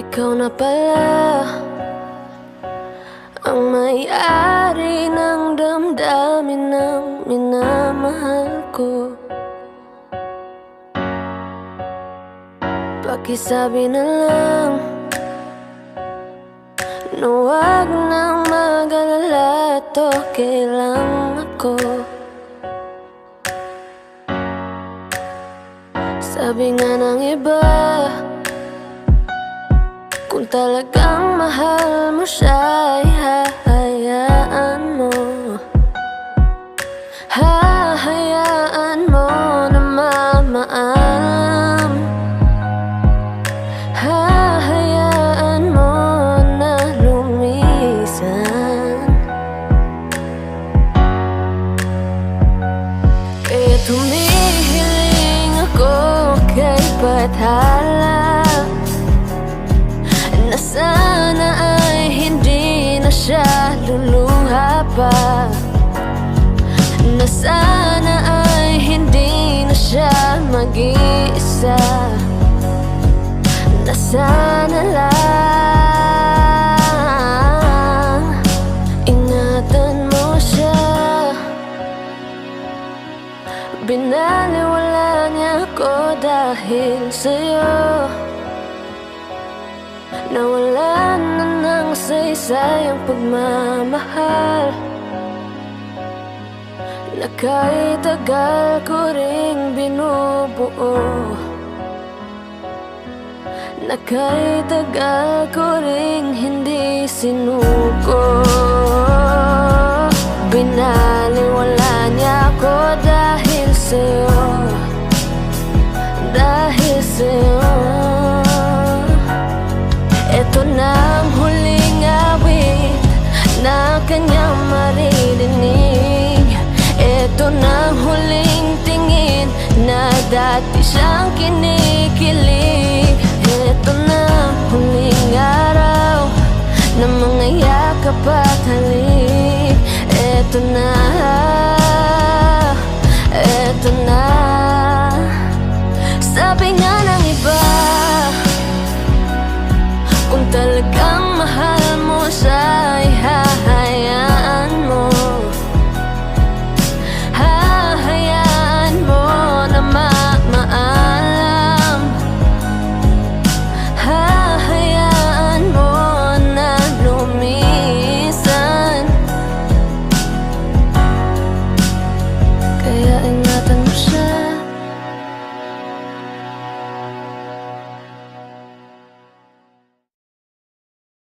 Ikaw na pala ang may-ari ng damdamin ng minamahal ko. Pakisabi na lang na huwag nang mag-alala at okay lang ako. Sabi nga ng iba, kung talagang mahal mo siya ay hahayaan mo. Hahayaan mo na mamaalam. Hahayaan mo na lumisan. Kaya tumihiling ako kay Bathala na sana ay hindi na siya luluha pa, na sana ay hindi na siya mag-iisa, na sana lang ingatan mo siya. Binaliwala niya ako dahil sa'yo. Nawala na ng saysay ang pagmamahal na kahit tagal ko ring binubuo, na kahit tagal ko ring hindi sinuko. Binaliwala niya ako dahil sa'yo, dahil sa'yo. Ito na ang huling awit na kanyang maririnig. Ito na ang huling tingin na dati siyang kinikilig. Ito na ang huling araw na mga yakap at halik. Ito na